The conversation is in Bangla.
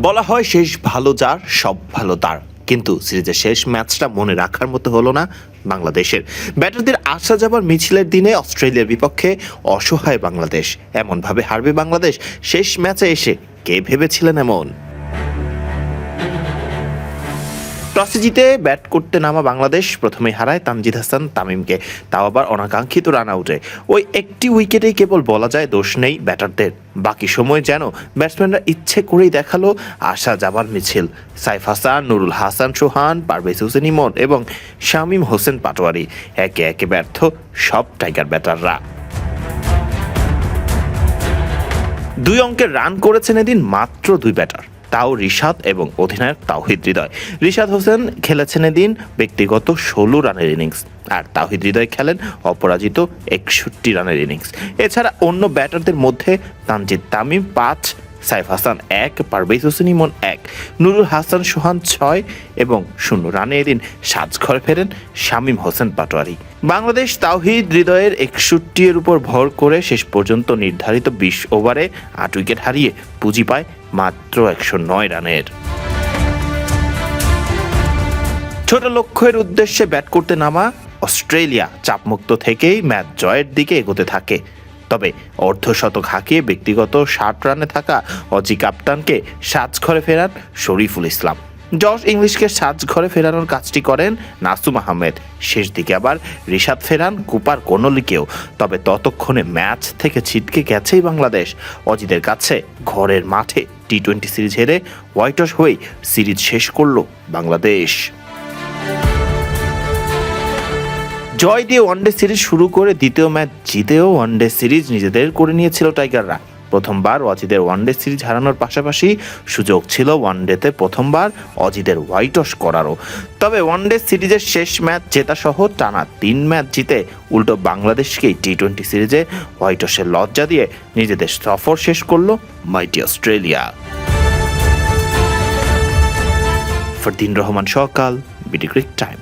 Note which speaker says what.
Speaker 1: বলা হয় শেষ ভালো যার সব ভালো তার, কিন্তু সিরিজের শেষ ম্যাচটা মনে রাখার মতো হলো না বাংলাদেশের। ব্যাটারদের আসা যাবার মিছিলের দিনে অস্ট্রেলিয়ার বিপক্ষে অসহায় বাংলাদেশ। এমনভাবে হারবে বাংলাদেশ শেষ ম্যাচে এসে কে ভেবেছিলেন এমন? টসে জিতে ব্যাট করতে নামা বাংলাদেশ প্রথমেই হারায় তানজিদ হাসান তামিমকে, তাও আবার অনাকাঙ্ক্ষিত রান আউটে। ওই একটি উইকেটেই কেবল বলা যায় দোষ নেই ব্যাটারদের, বাকি সময় যেন ব্যাটসম্যানরা ইচ্ছে করেই দেখালো আসা যাবার মিছিল। সাইফ হাসান, নুরুল হাসান সোহান, পারভেজ হোসেন ইমন এবং শামীম হোসেন পাটোয়ারি, একে একে ব্যর্থ সব টাইগার ব্যাটাররা। 2 অঙ্কের রান করেছেন এদিন মাত্র 2 ব্যাটার, তাও রিশাদ এবং অধিনায়ক তাওহিদ হৃদয়। রিশাদ হোসেন খেলেছেন এদিন ব্যক্তিগত 16 রানের ইনিংস, আর তাওহিদ হৃদয় খেলেন অপরাজিত 61 রানের ইনিংস। এছাড়া অন্য ব্যাটারদের মধ্যে তানজিদ তামিম 5, সাইফ হাসান 1, পারভেজ হোসেন ইমন 1, নুরুল হাসান সোহান 6 এবং 0 রানে এদিন সাজঘরে ফেরেন শামীম হোসেন পাটোয়ারি। বাংলাদেশ তাওহিদ হৃদয়ের 61 এর উপর ভর করে শেষ পর্যন্ত নির্ধারিত 20 ওভারে 8 উইকেট হারিয়ে পুঁজি পায় মাত্র 109 রানের। ছোট লক্ষ্যের উদ্দেশ্যে ব্যাট করতে নামা অস্ট্রেলিয়া চাপমুক্ত থেকেই ম্যাচ জয়ের দিকে এগোতে থাকে। তবে অর্ধশতক হাঁকিয়ে ব্যক্তিগত 60 রানে থাকা অজি কাপ্তানকে সাজঘরে ফেরান শরীফুল ইসলাম। জশ ইংলিশকে সাজঘরে ফেরানোর কাজটি করেন নাসুম আহমেদ। শেষ দিকে আবার রিশাদ ফেরান কুপার কোনলিকেও। তবে ততক্ষণে ম্যাচ থেকে ছিটকে গেছেই বাংলাদেশ। অজিদের কাছে ঘরের মাঠে টি-20 সিরিজ হেরে হোয়াইটওয়াশ হয়ে সিরিজ শেষ করল বাংলাদেশ। জয় দিয়ে ওয়ানডে সিরিজ শুরু করে দ্বিতীয় ম্যাচ জিতেও ওয়ানডে সিরিজ নিজেদের করে নিয়েছিল টাইগাররা। প্রথমবার অজিদের ওয়ানডে সিরিজ হারানোর পাশাপাশি সুযোগ ছিল ওয়ানডেতে প্রথমবার অজিদের হোয়াইটওয়াশ করারও। তবে ওয়ানডে সিরিজের শেষ ম্যাচ জেতা সহ টানা 3 ম্যাচ জিতে উল্টো বাংলাদেশকেই টি-20 সিরিজে হোয়াইটওয়াশের লজ্জা দিয়ে নিজেদের সফর শেষ করল মাইটি অস্ট্রেলিয়া। ফরদিন রহমান সকাল, বিডি ক্রিক টাইম।